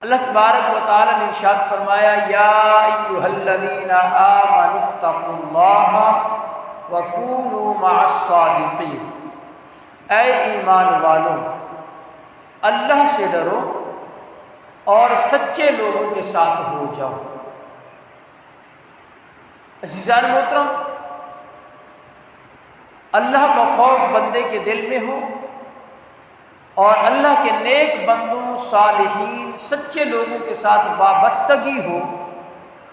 اللہ تبارک و تعالی نے ارشاد فرمایا یا ایھا الذین آمنوا اتقوا اللہ وکونوا مع الصادقین، اے ایمان والو اللہ سے ڈرو اور سچے لوگوں کے ساتھ ہو جاؤ۔ عزیزان محترم، اللہ کا خوف بندے کے دل میں ہو اور اللہ کے نیک بندوں، صالحین، سچے لوگوں کے ساتھ وابستگی ہو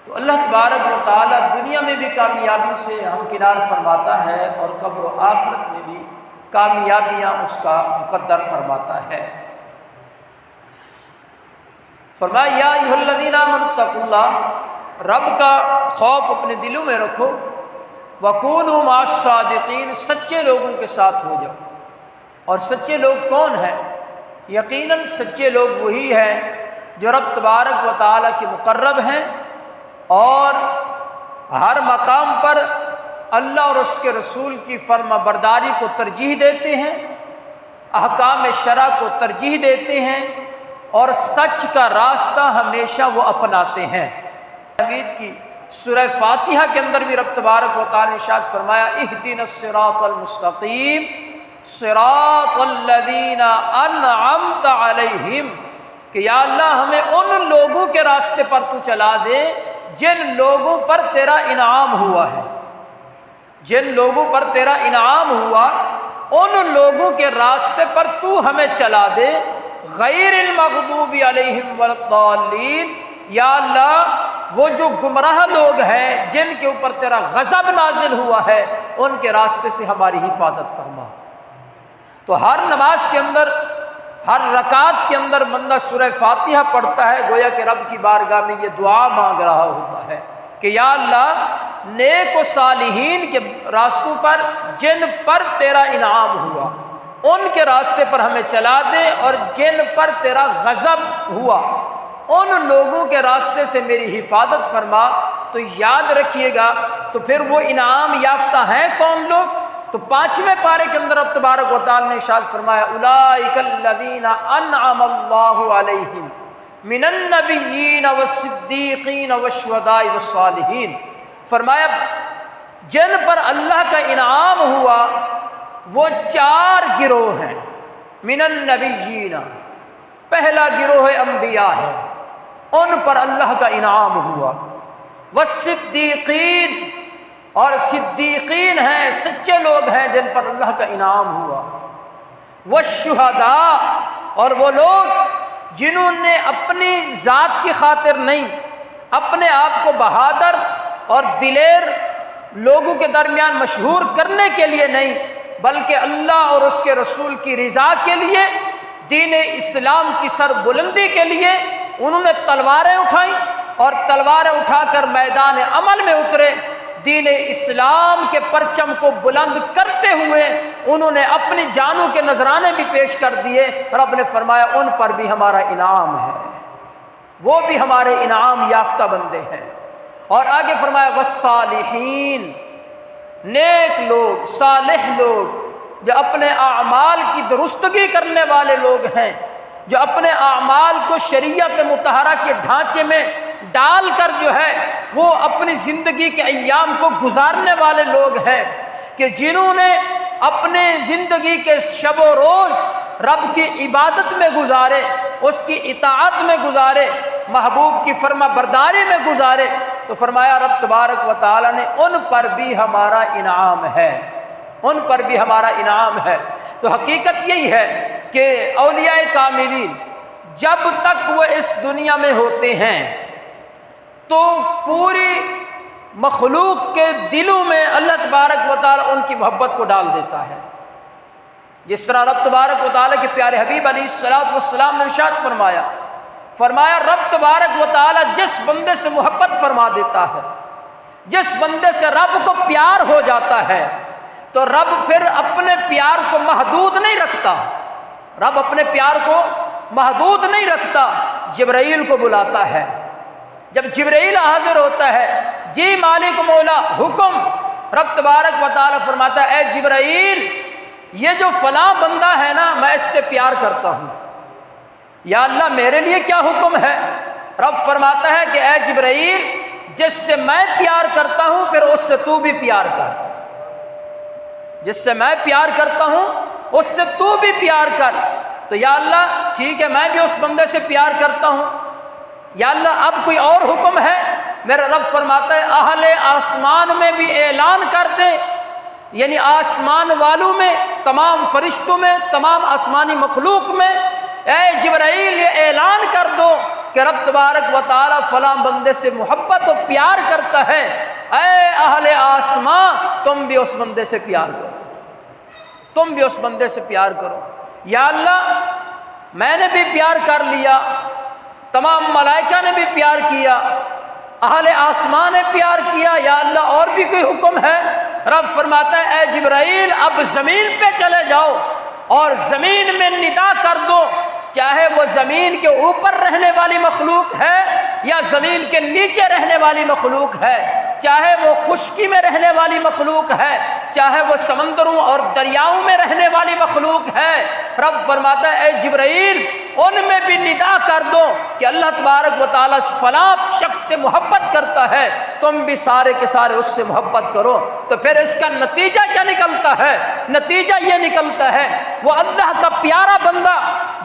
تو اللہ تبارک و تعالیٰ دنیا میں بھی کامیابی سے ہمکنار فرماتا ہے اور قبر و آخرت میں بھی کامیابیاں اس کا مقدر فرماتا ہے۔ فرمایا یا ایھا الذین آمنوا اتقوا اللہ، رب کا خوف اپنے دلوں میں رکھو، وکونوا مع الصادقین، سچے لوگوں کے ساتھ ہو جاؤ۔ اور سچے لوگ کون ہیں؟ یقیناً سچے لوگ وہی ہیں جو رب تبارک و تعالیٰ کے مقرب ہیں اور ہر مقام پر اللہ اور اس کے رسول کی فرما برداری کو ترجیح دیتے ہیں، احکام شرع کو ترجیح دیتے ہیں اور سچ کا راستہ ہمیشہ وہ اپناتے ہیں۔ حمید کی سورہ فاتحہ کے اندر بھی رب تبارک و تعالیٰ نے ارشاد فرمایا اہدنا الصراط المستقیم صراط الذین انعمت علیہم، کہ یا اللہ ہمیں ان لوگوں کے راستے پر تو چلا دے جن لوگوں پر تیرا انعام ہوا ہے، جن لوگوں پر تیرا انعام ہوا ان لوگوں کے راستے پر تو ہمیں چلا دے، غیر المغضوب علیہم ولا الضالین، یا اللہ وہ جو گمراہ لوگ ہیں جن کے اوپر تیرا غضب نازل ہوا ہے ان کے راستے سے ہماری حفاظت فرما۔ تو ہر نماز کے اندر، ہر رکعت کے اندر بندہ سورہ فاتحہ پڑھتا ہے، گویا کہ رب کی بارگاہ میں یہ دعا مانگ رہا ہوتا ہے کہ یا اللہ نیک و صالحین کے راستوں پر جن پر تیرا انعام ہوا ان کے راستے پر ہمیں چلا دے، اور جن پر تیرا غضب ہوا ان لوگوں کے راستے سے میری حفاظت فرما۔ تو یاد رکھیے گا، تو پھر وہ انعام یافتہ ہیں کون لوگ؟ تو 5ویں پارے کے اندر اب تبارک و تعالیٰ نے ارشاد فرمایا اولئک الذین انعم اللہ علیہم من النبیین والصدیقین والشہداء والصالحین، فرمایا جن پر اللہ کا انعام ہوا وہ 4 گروہ ہیں۔ من النبیین، پہلا گروہ انبیاء ہے، ان پر اللہ کا انعام ہوا، والصدیقین، اور صدیقین ہیں، سچے لوگ ہیں جن پر اللہ کا انعام ہوا، والشہداء، اور وہ لوگ جنہوں نے اپنی ذات کی خاطر نہیں، اپنے آپ کو بہادر اور دلیر لوگوں کے درمیان مشہور کرنے کے لیے نہیں بلکہ اللہ اور اس کے رسول کی رضا کے لیے، دین اسلام کی سر بلندی کے لیے انہوں نے تلواریں اٹھائیں اور تلواریں اٹھا کر میدان عمل میں اترے، دین اسلام کے پرچم کو بلند کرتے ہوئے انہوں نے اپنی جانوں کے نذرانے بھی پیش کر دیے۔ رب نے فرمایا ان پر بھی ہمارا انعام ہے، وہ بھی ہمارے انعام یافتہ بندے ہیں۔ اور آگے فرمایا والصالحین، نیک لوگ، صالح لوگ، جو اپنے اعمال کی درستگی کرنے والے لوگ ہیں، جو اپنے اعمال کو شریعت مطہرہ کے ڈھانچے میں ڈال کر جو ہے وہ اپنی زندگی کے ایام کو گزارنے والے لوگ ہیں، کہ جنہوں نے اپنے زندگی کے شب و روز رب کی عبادت میں گزارے، اس کی اطاعت میں گزارے، محبوب کی فرما برداری میں گزارے، تو فرمایا رب تبارک و تعالی نے ان پر بھی ہمارا انعام ہے، ان پر بھی ہمارا انعام ہے۔ تو حقیقت یہی ہے کہ اولیاء کاملین جب تک وہ اس دنیا میں ہوتے ہیں تو پوری مخلوق کے دلوں میں اللہ تبارک و تعالی ان کی محبت کو ڈال دیتا ہے، جس طرح رب تبارک و تعالی کے پیارے حبیب علیہ الصلوۃ والسلام نے ارشاد فرمایا رب تبارک و تعالی جس بندے سے محبت فرما دیتا ہے، جس بندے سے رب کو پیار ہو جاتا ہے تو رب پھر اپنے پیار کو محدود نہیں رکھتا، رب اپنے پیار کو محدود نہیں رکھتا، جبرائیل کو بلاتا ہے۔ جب جبرائیل حاضر ہوتا ہے، جی مالک مولا حکم، رب تبارک و تعالی فرماتا ہے اے جبرائیل یہ جو فلاں بندہ ہے نا میں اس سے پیار کرتا ہوں، یا اللہ میرے لیے کیا حکم ہے؟ رب فرماتا ہے کہ اے جبرائیل، جس سے میں پیار کرتا ہوں پھر اس سے تو بھی پیار کر، جس سے میں پیار کرتا ہوں اس سے تو بھی پیار کر۔ تو یا اللہ ٹھیک ہے، میں بھی اس بندے سے پیار کرتا ہوں، یا اللہ اب کوئی اور حکم ہے؟ میرا رب فرماتا ہے اہل آسمان میں بھی اعلان کر دے، یعنی آسمان والوں میں، تمام فرشتوں میں، تمام آسمانی مخلوق میں، اے جبرائیل یہ اعلان کر دو کہ رب تبارک و تعالی فلاں بندے سے محبت و پیار کرتا ہے، اے اہل آسمان تم بھی اس بندے سے پیار کرو، تم بھی اس بندے سے پیار کرو۔ یا اللہ میں نے بھی پیار کر لیا، تمام ملائکہ نے بھی پیار کیا، اہل آسمان نے پیار کیا، یا اللہ اور بھی کوئی حکم ہے؟ رب فرماتا ہے اے جبرائیل اب زمین پہ چلے جاؤ اور زمین میں ندا کر دو، چاہے وہ زمین کے اوپر رہنے والی مخلوق ہے یا زمین کے نیچے رہنے والی مخلوق ہے، چاہے وہ خشکی میں رہنے والی مخلوق ہے، چاہے وہ سمندروں اور دریاؤں میں رہنے والی مخلوق ہے، رب فرماتا ہے اے جبرائیل ان میں بھی ندا کر دو کہ اللہ تبارک و تعالیٰ فلاں شخص سے محبت کرتا ہے، تم بھی سارے کے سارے اس سے محبت کرو۔ تو پھر اس کا نتیجہ کیا نکلتا ہے؟ نتیجہ یہ نکلتا ہے وہ اللہ کا پیارا بندہ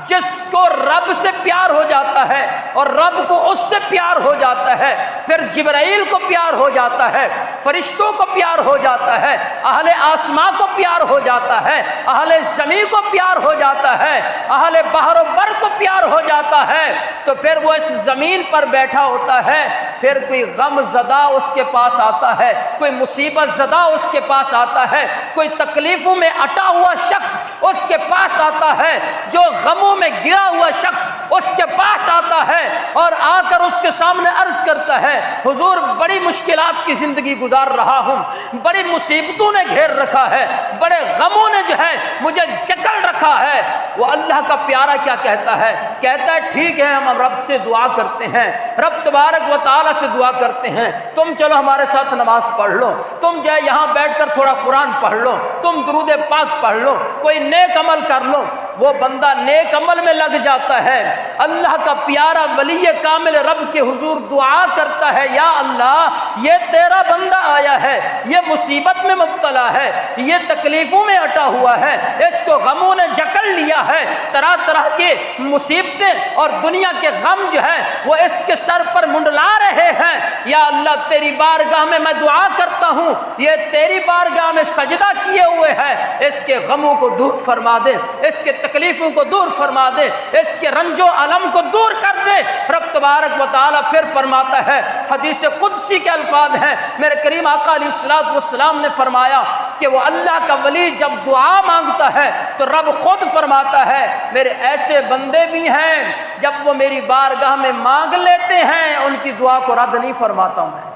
جس کو رب سے پیار ہو جاتا ہے اور رب کو اس سے پیار ہو جاتا ہے، پھر جبرائیل کو پیار ہو جاتا ہے، فرشتوں کو پیار ہو جاتا ہے، اہل آسمان کو پیار ہو جاتا ہے، اہل زمین کو پیار ہو جاتا ہے، اہل بحر و بر کو پیار ہو جاتا ہے، تو پھر وہ اس زمین پر بیٹھا ہوتا ہے، پھر کوئی غم زدہ اس کے پاس آتا ہے، کوئی مصیبت زدہ اس کے پاس آتا ہے، کوئی تکلیفوں میں اٹا ہوا شخص اس کے پاس آتا ہے، جو غموں میں گرا ہوا شخص اس کے پاس آتا ہے اور آ کر اس کے سامنے عرض کرتا ہے حضور بڑی مشکلات کی زندگی گزار رہا ہوں، بڑی مصیبتوں نے گھیر رکھا ہے، بڑے غموں نے جو ہے مجھے جکڑ رکھا ہے۔ وہ اللہ کا پیارا کیا کہتا ہے؟ کہتا ہے ٹھیک ہے ہم رب سے دعا کرتے ہیں، رب تبارک و تعالیٰ سے دعا کرتے ہیں، تم چلو ہمارے ساتھ نماز پڑھ لو، تم جو ہے یہاں بیٹھ کر تھوڑا قرآن پڑھ لو، تم درود پاک پڑھ لو، کوئی نیک عمل کر لو۔ وہ بندہ نیک عمل میں لگ جاتا ہے، اللہ کا پیارا ولی کامل رب کے حضور دعا کرتا ہے یا اللہ یہ تیرا بندہ آیا ہے، یہ مصیبت میں مبتلا ہے، یہ تکلیفوں میں اٹا ہوا ہے، اس کو غموں نے جکڑ لیا ہے، طرح طرح کے مصیبتیں اور دنیا کے غم جو ہے وہ اس کے سر پر منڈلا رہے ہیں، یا اللہ تیری بارگاہ میں میں دعا کرتا ہوں، یہ تیری بارگاہ میں سجدہ کیے ہوئے ہے، اس کے غموں کو دور فرما دے، اس کے تکلیفوں کو دور فرما دے، اس کے رنج و علم کو دور کر دے۔ رب تبارک و تعالیٰ پھر فرماتا ہے، حدیث قدسی کے الفاظ ہیں، میرے کریم آقا علیہ الصلوۃ والسلام نے فرمایا کہ وہ اللہ کا ولی جب دعا مانگتا ہے تو رب خود فرماتا ہے میرے ایسے بندے بھی ہیں جب وہ میری بارگاہ میں مانگ لیتے ہیں ان کی دعا کو رد نہیں فرماتا ہوں، میں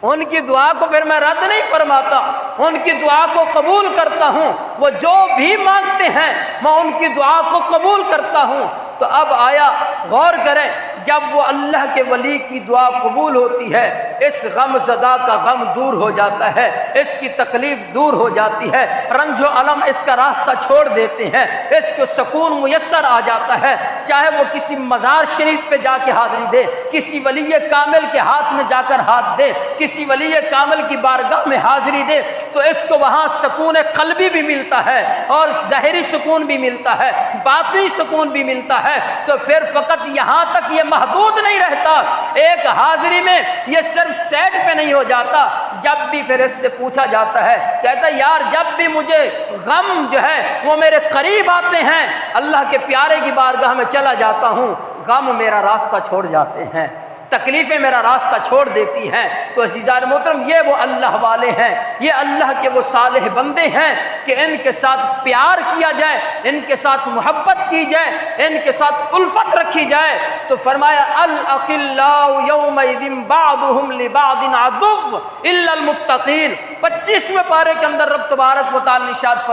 ان کی دعا کو پھر میں رد نہیں فرماتا، ان کی دعا کو قبول کرتا ہوں، وہ جو بھی مانگتے ہیں میں ان کی دعا کو قبول کرتا ہوں۔ تو اب آیا غور کریں، جب وہ اللہ کے ولی کی دعا قبول ہوتی ہے اس غم زدہ کا غم دور ہو جاتا ہے، اس کی تکلیف دور ہو جاتی ہے، رنج و علم اس کا راستہ چھوڑ دیتے ہیں، اس کو سکون میسر آ جاتا ہے، چاہے وہ کسی مزار شریف پہ جا کے حاضری دے، کسی ولی کامل کے ہاتھ میں جا کر ہاتھ دے، کسی ولی کامل کی بارگاہ میں حاضری دے، تو اس کو وہاں سکون قلبی بھی ملتا ہے اور ظاہری سکون بھی ملتا ہے، باطنی سکون بھی ملتا ہے۔ تو پھر فقط یہاں تک یہ محدود نہیں رہتا، ایک حاضری میں یہ صرف سیٹ پہ نہیں ہو جاتا، جب بھی پھر اس سے پوچھا جاتا ہے کہتا ہے یار جب بھی مجھے غم جو ہے وہ میرے قریب آتے ہیں اللہ کے پیارے کی بارگاہ میں چلا جاتا ہوں، غم میرا راستہ چھوڑ جاتے ہیں، تکلیفیں میرا راستہ چھوڑ دیتی ہیں۔ تو عزیزان محترم یہ وہ اللہ والے ہیں، یہ اللہ کے وہ صالح بندے ہیں کہ ان کے ساتھ پیار کیا جائے، ان کے ساتھ محبت کی جائے، ان کے ساتھ الفت رکھی جائے۔ تو فرمایا الاخلاء یومئذ بعضهم لبعض عدو الا المتقین، 25ویں پارے کے اندر رب تبارک و تعالی نے ارشاد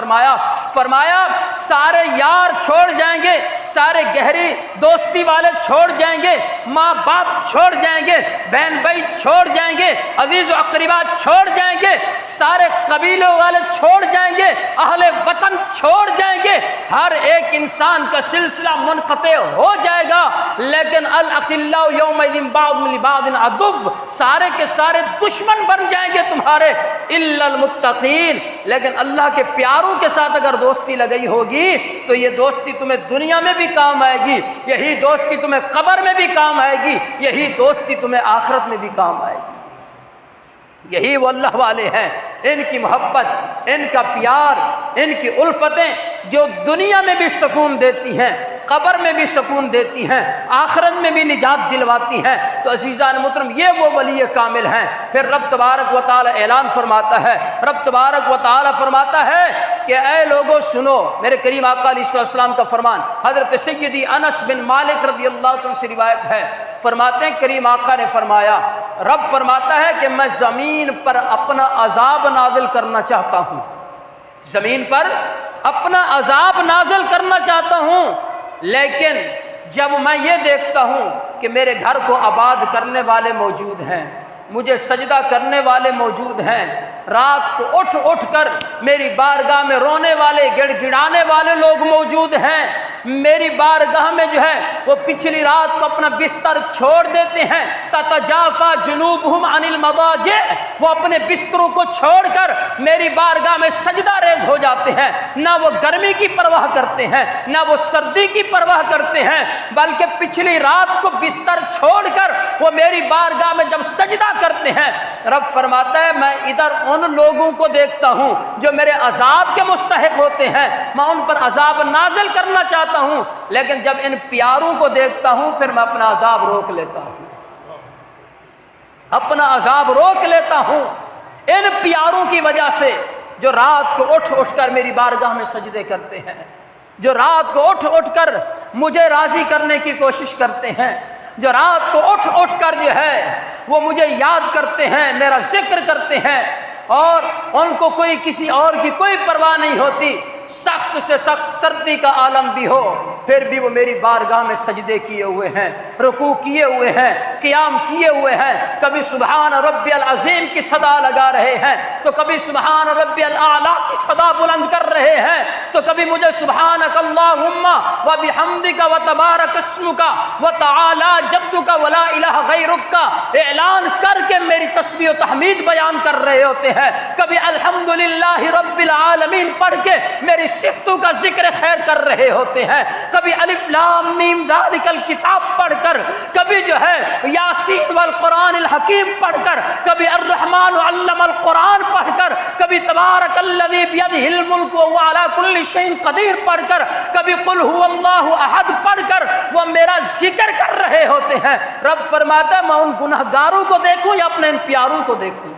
فرمایا سارے یار چھوڑ جائیں گے سارے گہری دوستی والے چھوڑ جائیں گے، ماں باپ چھوڑ جائیں گے، بہن بھائی چھوڑ جائیں گے، عزیز و اقربا چھوڑ جائیں گے، سارے قبیلوں والے چھوڑ جائیں گے، اہل وطن چھوڑ جائیں گے، ہر ایک انسان کا سلسلہ منقطع ہو جائے گا، لیکن الاخلاء یومئذ بعضهم لبعض عدو، سارے کے سارے دشمن بن جائیں گے تمہارے، الا المتقین، لیکن اللہ کے پیاروں کے ساتھ اگر دوستی لگئی ہوگی تو یہ دوستی تمہیں دنیا میں بھی کام آئے گی، یہی دوستی تمہیں قبر میں بھی کام آئے گی، یہی دوستی تمہیں آخرت میں بھی کام آئے گی۔ یہی وہ اللہ والے ہیں، ان کی محبت، ان کا پیار، ان کی الفتیں جو دنیا میں بھی سکون دیتی ہیں، قبر میں بھی سکون دیتی ہیں، آخرت میں بھی نجات دلواتی ہیں۔ تو عزیزان محترم، یہ وہ ولی کامل ہیں۔ پھر رب تبارک و تعالی اعلان فرماتا ہے، رب تبارک و تعالی فرماتا ہے کہ اے لوگوں سنو، میرے کریم آقا علیہ السلام کا فرمان، حضرت سیدی انس بن مالک رضی اللہ عنہ سے روایت ہے، فرماتے ہیں کریم آقا نے فرمایا، رب فرماتا ہے کہ میں زمین پر اپنا عذاب نازل کرنا چاہتا ہوں، زمین پر اپنا عذاب نازل کرنا چاہتا ہوں، لیکن جب میں یہ دیکھتا ہوں کہ میرے گھر کو آباد کرنے والے موجود ہیں، مجھے سجدہ کرنے والے موجود ہیں، رات کو اٹھ اٹھ کر میری بارگاہ میں رونے والے گڑ گڑانے والے لوگ موجود ہیں، میری بارگاہ میں جو ہے وہ پچھلی رات کو اپنا بستر چھوڑ دیتے ہیں، تتجافا جنوبہم عن المضاجع، وہ اپنے بستروں کو چھوڑ کر میری بارگاہ میں سجدہ ریز ہو جاتے ہیں، نہ وہ گرمی کی پرواہ کرتے ہیں نہ وہ سردی کی پرواہ کرتے ہیں، بلکہ پچھلی رات کو بستر چھوڑ کر وہ میری بارگاہ میں جب سجدہ کرتے ہیں، رب فرماتا ہے میں ادھر ان لوگوں کو دیکھتا ہوں جو میرے عذاب کے مستحق ہوتے ہیں، میں ان پر عذاب نازل کرنا چاہتا ہوں، لیکن جب ان پیاروں کو دیکھتا ہوں پھر میں اپنا عذاب روک لیتا ہوں، اپنا عذاب روک لیتا ہوں، ان پیاروں کی وجہ سے جو رات کو اٹھ اٹھ کر میری بارگاہ میں سجدے کرتے ہیں، جو رات کو اٹھ اٹھ کر مجھے راضی کرنے کی کوشش کرتے ہیں، جو رات کو اٹھ اٹھ کر جو ہے وہ مجھے یاد کرتے ہیں، میرا ذکر کرتے ہیں، اور ان کو کوئی کسی اور کی کوئی پرواہ نہیں ہوتی، سخت سے سخت سردی کا عالم بھی ہو پھر بھی وہ میری بارگاہ میں سجدے کیے ہوئے ہیں، رکوع کیے ہوئے ہیں، قیام کیے ہوئے ہیں، کبھی سبحان ربی العظیم کی صدا لگا رہے ہیں تو کبھی سبحان ربی الاعلی کی صدا بلند کر رہے ہیں، تو کبھی مجھے سبحانک اللہم وبحمدک وتبارک اسمک وتعالی جدک ولا الہ غیرک کا اعلان کر کے میری تسبیح و تحمید بیان کر رہے ہوتے ہیں، کبھی الحمدللہ رب العالمین پڑھ کے میری صفتوں کا ذکر خیر کر رہے ہوتے ہیں، کبھی الف لام میم ذالک الکتاب پڑھ کر، کبھی جو ہے یاسین والقرآن الحکیم پڑھ کر، کبھی الرحمن علم القرآن پڑھ کر، کبھی تبارک الذی بیدہ الملک وہو علی کل شیء قدیر پڑھ کر، کبھی قل هو اللہ احد پڑھ کر وہ میرا ذکر کر رہے ہوتے ہیں۔ رب فرماتا ہے میں ان گنہگاروں کو دیکھوں یا اپنے ان پیاروں کو دیکھوں،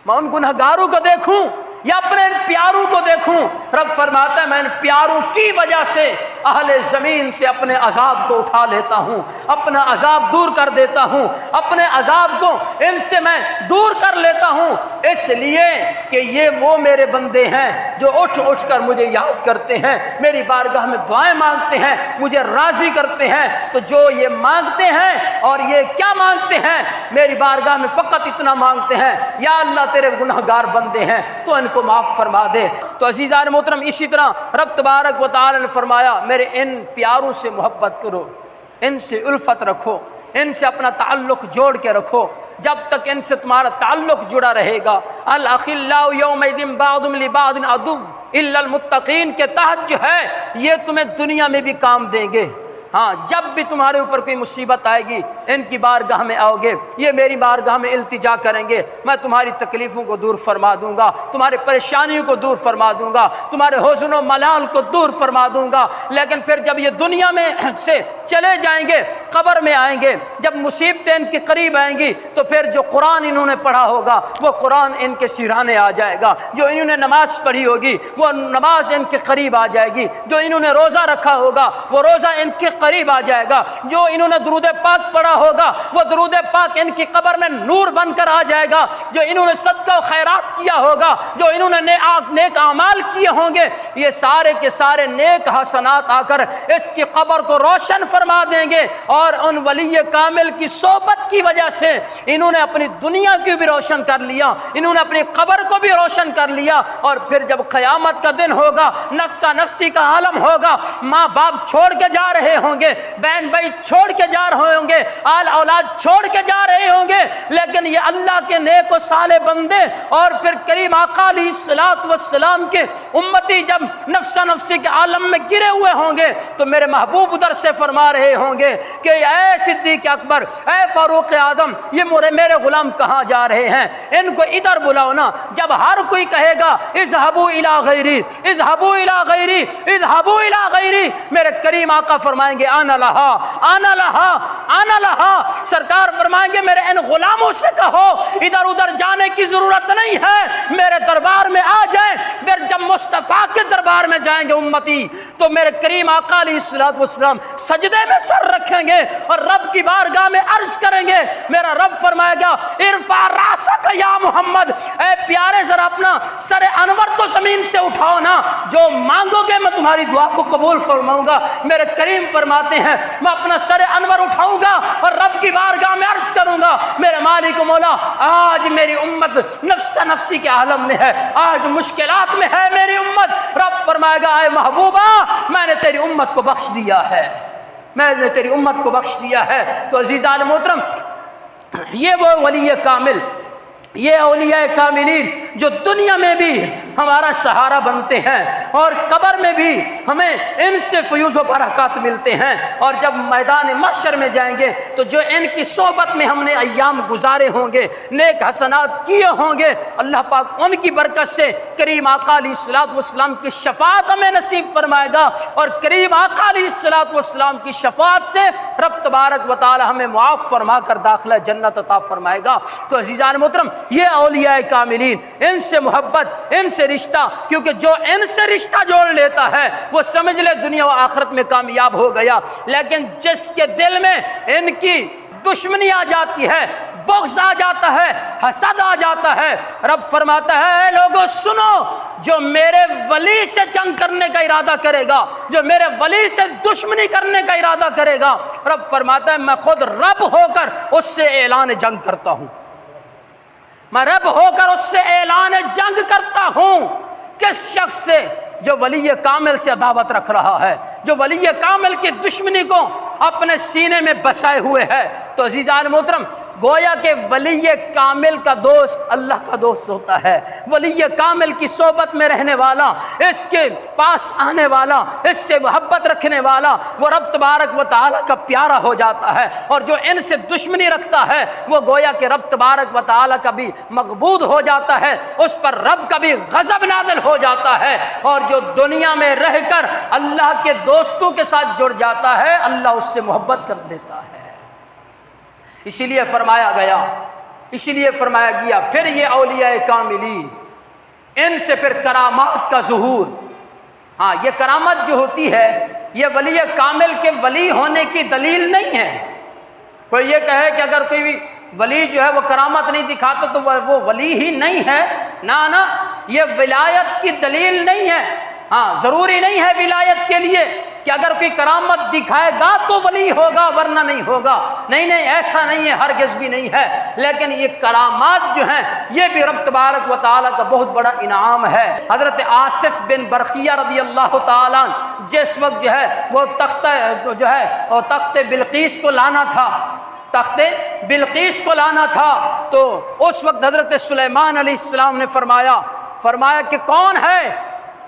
میں ان گنہگاروں کو دیکھوں یا اپنے ان پیاروں کو دیکھوں؟ رب فرماتا ہے میں ان پیاروں کی وجہ سے اہل زمین سے اپنے عذاب کو اٹھا لیتا ہوں، اپنا عذاب دور کر دیتا ہوں، اپنے عذاب کو ان سے میں دور کر لیتا ہوں، اس لیے کہ یہ وہ میرے بندے ہیں جو اٹھ اٹھ کر مجھے یاد کرتے ہیں، میری بارگاہ میں دعائیں مانگتے ہیں، مجھے راضی کرتے ہیں۔ تو جو یہ مانگتے ہیں اور یہ کیا مانگتے ہیں؟ میری بارگاہ میں فقط اتنا مانگتے ہیں، یا اللہ تیرے گنہگار بندے ہیں تو ان کو معاف فرما دے۔ تو عزیزان محترم، اسی طرح رب تبارک و تعالی نے فرمایا میرے ان پیاروں سے محبت کرو، ان سے الفت رکھو، ان سے اپنا تعلق جوڑ کے رکھو، جب تک ان سے تمہارا تعلق جڑا رہے گا۔ الاخلاء یومئذ بعضهم لبعض عدو الا المتقین کے تحت جو ہے یہ تمہیں دنیا میں بھی کام دیں گے، ہاں جب بھی تمہارے اوپر کوئی مصیبت آئے گی ان کی بارگاہ میں آؤ گے، یہ میری بارگاہ میں التجا کریں گے، میں تمہاری تکلیفوں کو دور فرما دوں گا، تمہاری پریشانیوں کو دور فرما دوں گا، تمہارے حزن و ملال کو دور فرما دوں گا۔ لیکن پھر جب یہ دنیا میں سے چلے جائیں گے قبر میں آئیں گے، جب مصیبتیں ان کے قریب آئیں گی تو پھر جو قرآن انہوں نے پڑھا ہوگا وہ قرآن ان کے سرانے آ جائے گا، جو انہوں نے نماز پڑھی ہوگی وہ نماز ان کے قریب آ جائے گی، جو انہوں نے روزہ رکھا ہوگا وہ روزہ ان کے قریب آ جائے گا، جو انہوں نے درود پاک پڑھا ہوگا وہ درود پاک ان کی قبر میں نور بن کر آ جائے گا، جو انہوں نے صدقہ و خیرات کیا ہوگا، جو انہوں نے نیک اعمال کیے ہوں گے، یہ سارے کے سارے نیک حسنات آ کر اس کی قبر کو روشن فرما دیں گے، اور ان ولی کامل کی صحبت کی وجہ سے انہوں نے اپنی دنیا کی بھی روشن کر لیا، انہوں نے اپنی قبر کو بھی روشن کر لیا، اور پھر جب قیامت کا دن ہوگا، نفسا نفسی کا عالم ہوگا، ماں باپ چھوڑ کے جا رہے ہوں گے، بہن بھائی چھوڑ کے جا رہے ہوں گے، آل اولاد چھوڑ کے جا رہے ہوں گے، لیکن یہ اللہ کے نیک و صالح بندے اور پھر کریم آقا علیہ الصلوۃ والسلام کے امتی جب نفسا نفسی کے عالم میں گرے ہوئے ہوں گے تو میرے محبوب ادھر سے فرما رہے ہوں گے کہ اے صدیق اکبر، اے فاروق اعظم، یہ میرے غلام کہاں جا رہے ہیں، ان کو ادھر بلاؤ نا۔ جب ہر کوئی کہے گا اذهبوا الى غیری، اذهبوا الى غیری، اذهبوا الى غیری، میرے کریم آقا فرمائیں گے انا لہا، انا لہا، انا لہا۔ سرکار فرمائیں گے میرے ان غلاموں سے کہو ادھر ادھر جانے کی ضرورت نہیں ہے، میرے دربار میں آ جائیں۔ پھر جب مصطفیٰ کے دربار میں جائیں گے امتی تو میرے کریم آقا علیہ الصلوۃ والسلام سجدے میں سر رکھیں گے اور رب کی بارگاہ میں عرض کریں گے، میرا رب فرمائے گا ارفع راسک یا محمد، اے پیارے ذرا اپنا سر انور تو زمین سے اٹھاؤ نا، جو مانگو گے میں تمہاری دعا کو قبول فرماؤں گا۔ میرے کریم فرماتے ہیں میں اپنا سر انور اٹھاؤں گا اور رب کی بارگاہ میں عرض کروں گا، میرے مالک و مولا آج میری امت نفس نفسی کے عالم میں ہے، آج مشکلات میں ہے میری امت۔ رب فرمائے گا اے محبوبہ میں نے تیری امت کو بخش دیا ہے، میں نے تیری امت کو بخش دیا ہے۔ تو عزیزان محترم، یہ وہ ولی کامل، یہ اولیاء کاملین جو دنیا میں بھی ہمارا سہارا بنتے ہیں اور قبر میں بھی ہمیں ان سے فیوز و برکات ملتے ہیں، اور جب میدان محشر میں جائیں گے تو جو ان کی صحبت میں ہم نے ایام گزارے ہوں گے، نیک حسنات کیے ہوں گے، اللہ پاک ان کی برکت سے کریم آقا علیہ الصلوۃ والسلام کی شفاعت ہمیں نصیب فرمائے گا، اور کریم آقا علیہ الصلوۃ والسلام کی شفاعت سے رب تبارک و تعالی ہمیں معاف فرما کر داخلہ جنت عطا فرمائے گا۔ تو عزیزان محترم، یہ اولیاء کاملین، ان سے محبت، ان سے رشتہ، کیونکہ جو ان سے رشتہ جوڑ لیتا ہے وہ سمجھ لے دنیا و آخرت میں کامیاب ہو گیا، لیکن جس کے دل میں ان کی دشمنی آ جاتی ہے، بغض آ جاتا ہے، حسد آ جاتا ہے، رب فرماتا ہے اے لوگوں سنو، جو میرے ولی سے جنگ کرنے کا ارادہ کرے گا، جو میرے ولی سے دشمنی کرنے کا ارادہ کرے گا، رب فرماتا ہے میں خود رب ہو کر اس سے اعلان جنگ کرتا ہوں، میں رب ہو کر اس سے اعلان جنگ کرتا ہوں۔ کس شخص سے؟ جو ولی کامل سے عداوت رکھ رہا ہے، جو ولی کامل کی دشمنی کو اپنے سینے میں بسائے ہوئے ہے۔ تو عزیزان محترم، گویا کہ ولی کامل کا دوست اللہ کا دوست ہوتا ہے، ولی کامل کی صحبت میں رہنے والا، اس کے پاس آنے والا، اس سے محبت رکھنے والا، وہ رب تبارک و تعالیٰ کا پیارا ہو جاتا ہے، اور جو ان سے دشمنی رکھتا ہے وہ گویا کہ رب تبارک و تعالیٰ کا بھی مغبوط ہو جاتا ہے، اس پر رب کا بھی غضب نازل ہو جاتا ہے، اور جو دنیا میں رہ کر اللہ کے دوستوں کے ساتھ جڑ جاتا ہے اللہ اس سے محبت کر دیتا ہے۔ اسی لیے فرمایا گیا، اسی لیے فرمایا گیا پھر یہ اولیاء کاملین، ان سے پھر کرامات کا ظہور۔ ہاں، یہ کرامت جو ہوتی ہے یہ ولی کامل کے ولی ہونے کی دلیل نہیں ہے۔ کوئی یہ کہے کہ اگر کوئی ولی جو ہے وہ کرامت نہیں دکھاتا تو وہ ولی ہی نہیں ہے، نہ، یہ ولایت کی دلیل نہیں ہے۔ ہاں، ضروری نہیں ہے ولایت کے لیے کہ اگر کوئی کرامت دکھائے گا تو ولی ہوگا ورنہ نہیں ہوگا، نہیں، ایسا نہیں ہے، ہرگز بھی نہیں ہے۔ لیکن یہ کرامات جو ہیں یہ بھی رب تبارک و تعالیٰ کا بہت بڑا انعام ہے۔ حضرت آصف بن برقیہ رضی اللہ تعالیٰ جس وقت جو ہے وہ تخت بلقیس کو لانا تھا، تخت بلقیس کو لانا تھا، تو اس وقت حضرت سلیمان علیہ السلام نے فرمایا کہ کون ہے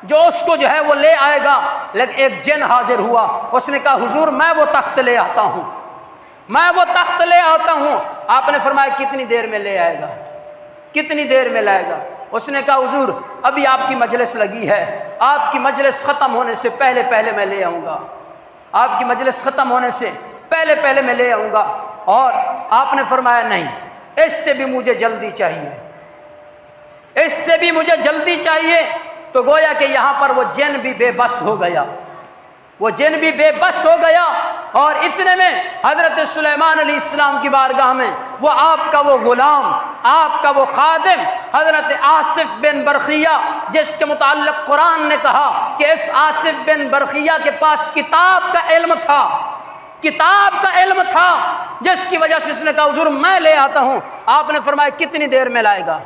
جو اس کو جو ہے وہ لے آئے گا، لیکن ایک جن حاضر ہوا، اس نے کہا حضور میں وہ تخت لے آتا ہوں، میں وہ تخت لے آتا ہوں۔ آپ نے فرمایا کتنی دیر میں لے آئے گا، کتنی دیر میں لائے گا؟ اس نے کہا حضور ابھی آپ کی مجلس لگی ہے، آپ کی مجلس ختم ہونے سے پہلے میں لے آؤں گا، آپ کی مجلس ختم ہونے سے پہلے پہلے میں لے آؤں گا۔ اور آپ نے فرمایا نہیں، اس سے بھی مجھے جلدی چاہیے، اس سے بھی مجھے جلدی چاہیے۔ تو گویا کہ یہاں پر وہ جن بھی بے بس ہو گیا، وہ جن بھی بے بس ہو گیا۔ اور اتنے میں حضرت سلیمان علیہ السلام کی بارگاہ میں وہ آپ کا وہ غلام، آپ کا وہ خادم حضرت آصف بن برخیہ، جس کے متعلق قرآن نے کہا کہ اس آصف بن برخیہ کے پاس کتاب کا علم تھا، کتاب کا علم تھا، جس کی وجہ سے اس نے کہا حضور میں لے آتا ہوں۔ آپ نے فرمایا کتنی دیر میں لائے گا،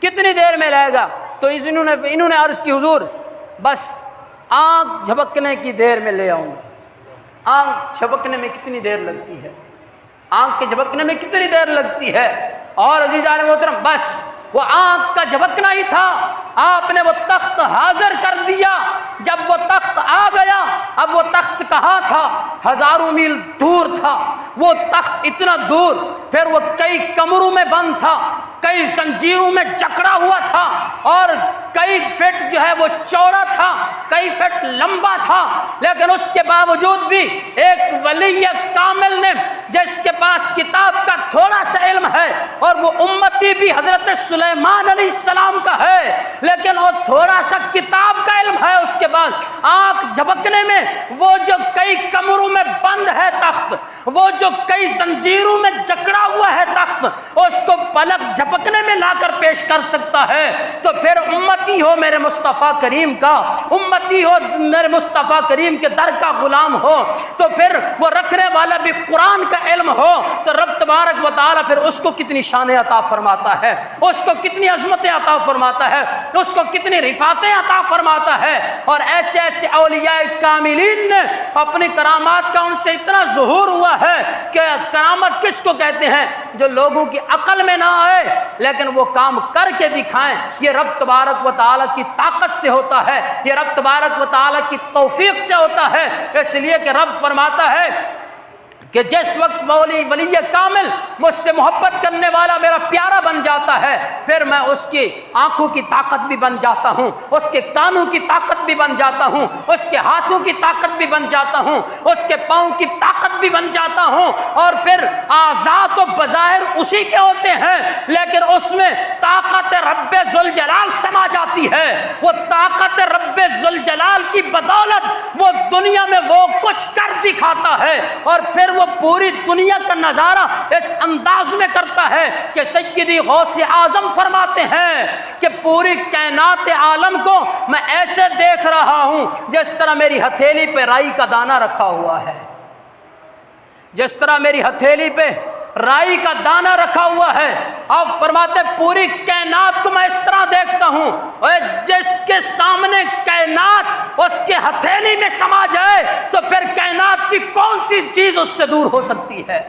کتنی دیر میں لائے گا؟ تو انہوں نے عرض کی حضور بس آنکھ جھپکنے کی دیر میں لے آؤں گا۔ آنکھ جھپکنے میں کتنی دیر لگتی ہے، آنکھ کے جھپکنے میں کتنی دیر لگتی ہے؟ اور عزیزان محترم بس وہ آنکھ کا جھپکنا ہی تھا، آپ نے وہ تخت حاضر کر دیا۔ جب وہ تخت آ گیا، اب وہ تخت کہاں تھا؟ ہزاروں میل دور تھا وہ تخت، اتنا دور، پھر وہ کئی کمروں میں بند تھا، کئی زنجیروں میں جکڑا ہوا تھا، اور کئی فٹ جو ہے وہ چوڑا تھا، کئی فٹ لمبا تھا۔ لیکن اس کے باوجود بھی ایک ولی کامل نے، جس کے پاس کتاب کا تھوڑا سا علم ہے، اور وہ امتی بھی حضرت سلیمان علیہ السلام کا ہے، لیکن وہ تھوڑا سا کتاب کا علم ہے، اس کے بعد آنکھ جھپکنے میں وہ جو کئی کمروں میں بند ہے تخت، وہ جو کئی زنجیروں میں جکڑا ہوا ہے تخت، اس کو پلک جھپکنے میں لا کر پیش کر سکتا ہے۔ تو پھر امتی ہو میرے مصطفیٰ کریم کا، امتی ہو میرے مصطفیٰ کریم کے در کا غلام ہو، تو پھر وہ رکھنے والا بھی قرآن کا علم ہو، تو رب تبارک و تعالیٰ پھر اس کو کتنی شان عطا فرماتا ہے، اس کو کتنی عظمت عطا فرماتا ہے، اس کو کتنی رفعتیں عطا فرماتا ہے۔ اور ایسے ایسے اولیاء کاملین نے اپنی کرامات کا ان سے اتنا ظہور ہوا ہے کہ کرامت کس کو کہتے ہیں؟ جو لوگوں کی عقل میں نہ آئے لیکن وہ کام کر کے دکھائیں۔ یہ رب تبارک و تعالیٰ کی طاقت سے ہوتا ہے، یہ رب تبارک و تعالیٰ کی توفیق سے ہوتا ہے۔ اس لیے کہ رب فرماتا ہے کہ جس وقت ولی کامل مجھ سے محبت کرنے والا میرا پیارا بن جاتا ہے، پھر میں اس کی آنکھوں کی طاقت بھی بن جاتا ہوں، اس کے کانوں کی طاقت بھی بن جاتا ہوں، اس کے ہاتھوں کی طاقت بھی بن جاتا ہوں، اس کے پاؤں کی طاقت بھی بن جاتا ہوں۔ اور پھر اعضاء تو بظاہر اسی کے ہوتے ہیں، لیکن اس میں طاقت رب ذوالجلال سما جاتی ہے۔ وہ طاقت رب ذوالجلال کی بدولت وہ دنیا میں وہ کچھ کر دکھاتا ہے، اور پھر وہ پوری دنیا کا نظارہ اس انداز میں کرتا ہے کہ سیدی غوث اعظم فرماتے ہیں کہ پوری کائنات عالم کو میں ایسے دیکھ رہا ہوں جس طرح میری ہتھیلی پہ رائی کا دانہ رکھا ہوا ہے، جس طرح میری ہتھیلی پہ رائی کا دانہ رکھا ہوا ہے۔ آپ فرماتے پوری کائنات کو میں اس طرح دیکھتا ہوں، اور جس کے سامنے کائنات اس کے ہتھیلی میں سما جائے تو پھر کائنات کی کون سی چیز اس سے دور ہو سکتی ہے،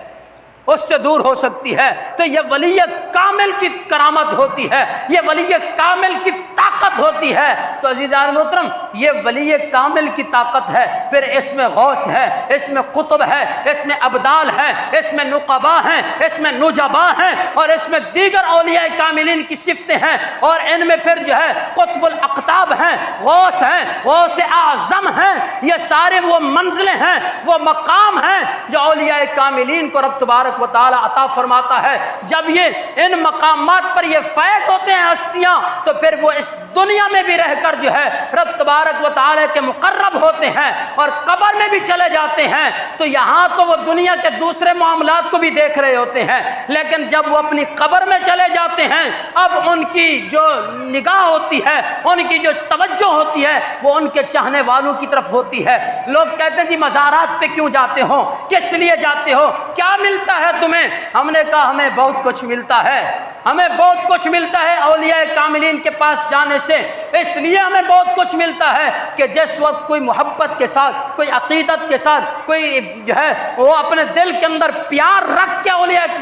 اس سے دور ہو سکتی ہے۔ تو یہ ولی کامل کی کرامت ہوتی ہے، یہ ولی کامل کی طاقت ہوتی ہے۔ تو عزیزان محترم یہ ولی کامل کی طاقت ہے، پھر اس میں غوث ہے، اس میں قطب ہے، اس میں ابدال ہے، اس میں نقبا ہیں، اس میں نجبا ہیں، اور اس میں دیگر اولیاء کاملین کی صفتیں ہیں، اور ان میں پھر جو ہے قطب الاقطاب ہیں، غوث ہیں، غوث اعظم ہیں۔ یہ سارے وہ منزلیں ہیں، وہ مقام ہیں جو اولیاء کاملین کو رب تبارک و تعالی عطا فرماتا ہے۔ جب یہ ان مقامات پر یہ فیض ہوتے ہیں ہستیاں، تو پھر وہ اس دنیا میں بھی رہ کر جو ہے رب تبارک و تعالی کے مقرب ہوتے ہیں، اور قبر میں بھی چلے جاتے ہیں تو یہاں تو وہ دنیا کے دوسرے معاملات کو بھی دیکھ رہے ہوتے ہیں، لیکن جب وہ اپنی قبر میں چلے جاتے ہیں اب ان کی جو نگاہ ہوتی ہے، ان کی جو توجہ ہوتی ہے وہ ان کے چاہنے والوں کی طرف ہوتی ہے۔ لوگ کہتے ہیں جی مزارات پہ کیوں جاتے ہو، کس لیے جاتے ہو، کیا ملتا ہے تمہیں؟ ہم نے کہا ہمیں بہت کچھ ملتا ہے، ہمیں بہت کچھ ملتا ہے اولیاء کاملین کے پاس جانے سے۔ اس لیے ہمیں بہت کچھ ملتا ہے کہ جس وقت کوئی محبت کے ساتھ، کوئی عقیدت کے ساتھ، کوئی جو ہے وہ اپنے دل کے اندر پیار رکھ کے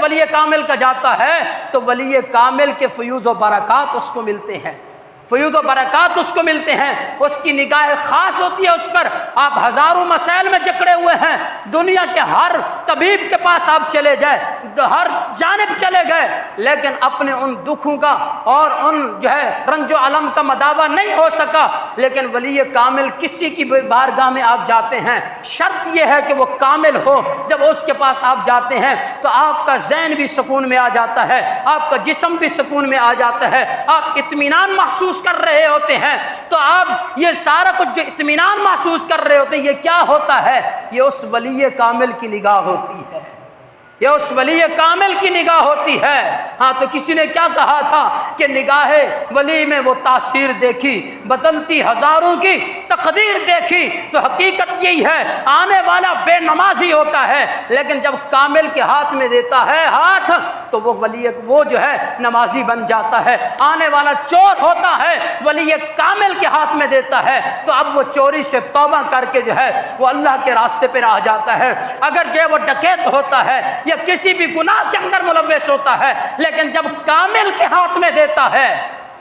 ولی کامل کا جاتا ہے تو ولی کامل کے فیوز و برکات اس کو ملتے ہیں، فیوض و برکات اس کو ملتے ہیں، اس کی نگاہ خاص ہوتی ہے اس پر۔ آپ ہزاروں مسائل میں جکڑے ہوئے ہیں، دنیا کے ہر طبیب کے پاس آپ چلے جائے، ہر جانب چلے گئے، لیکن اپنے ان دکھوں کا اور ان جو ہے رنج و الم کا مداوع نہیں ہو سکا۔ لیکن ولی کامل کسی کی بارگاہ میں آپ جاتے ہیں، شرط یہ ہے کہ وہ کامل ہو۔ جب اس کے پاس آپ جاتے ہیں تو آپ کا ذہن بھی سکون میں آ جاتا ہے، آپ کا جسم بھی سکون میں آ جاتا ہے، آپ اطمینان محسوس کر رہے ہوتے ہیں۔ تو آپ یہ سارا کچھ جو اطمینان محسوس کر رہے ہوتے ہیں، یہ کیا ہوتا ہے؟ یہ اس ولی کامل کی نگاہ ہوتی ہے، یہ اس ولی کامل کی نگاہ ہوتی ہے۔ ہاں تو کسی نے کیا کہا تھا کہ نگاہ ولی میں وہ تاثیر دیکھی، بدلتی ہزاروں کی تقدیر دیکھی۔ تو حقیقت یہی ہے، آنے والا بے نمازی ہوتا ہے، لیکن جب کامل کے ہاتھ میں دیتا ہے ہاتھ تو وہ ولی وہ جو ہے نمازی بن جاتا ہے۔ آنے والا چور ہوتا ہے، ولی کامل کے ہاتھ میں دیتا ہے تو اب وہ چوری سے توبہ کر کے جو ہے وہ اللہ کے راستے پر آ جاتا ہے۔ اگر جو ہے وہ ڈکیت ہوتا ہے یا کسی بھی گناہ کے اندر ملوث ہوتا ہے، لیکن جب کامل کے ہاتھ میں دیتا ہے،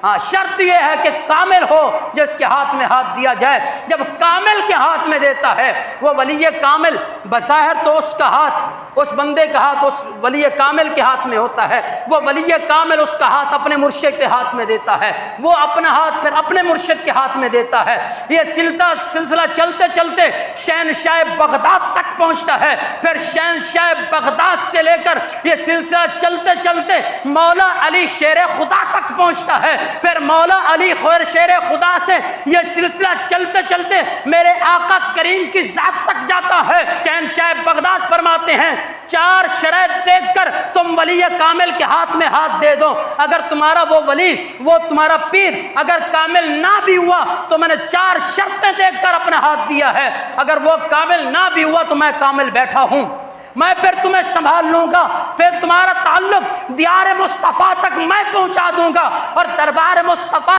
ہاں شرط یہ ہے کہ کامل ہو جس کے ہاتھ میں ہاتھ دیا جائے، جب کامل کے ہاتھ میں دیتا ہے وہ ولی کامل، بظاہر تو اس کا ہاتھ، اس بندے کا ہاتھ اس ولی کامل کے ہاتھ میں ہوتا ہے، وہ ولی کامل اس کا ہاتھ اپنے مرشد کے ہاتھ میں دیتا ہے، وہ اپنا ہاتھ پھر اپنے مرشد کے ہاتھ میں دیتا ہے۔ یہ سلسلہ چلتے چلتے شہنشاہ بغداد تک پہنچتا ہے، پھر شہنشاہ بغداد سے لے کر یہ سلسلہ چلتے چلتے مولا علی شیر خدا تک پہنچتا ہے، پھر مولا علی خیر شیر خدا سے یہ سلسلہ چلتے چلتے میرے آقا کریم کی ذات تک جاتا ہے۔ شہنشاہ بغداد فرماتے ہیں 4 شرائط دیکھ کر تم ولی کامل کے ہاتھ میں ہاتھ دے دو، اگر تمہارا وہ ولی، وہ تمہارا پیر اگر کامل نہ بھی ہوا تو میں نے 4 شرطیں دیکھ کر اپنا ہاتھ دیا ہے، اگر وہ کامل نہ بھی ہوا تو میں کامل بیٹھا ہوں، میں پھر تمہیں سنبھال لوں گا، پھر تمہارا تعلق دیار مصطفیٰ تک میں پہنچا دوں گا، اور دربار مصطفیٰ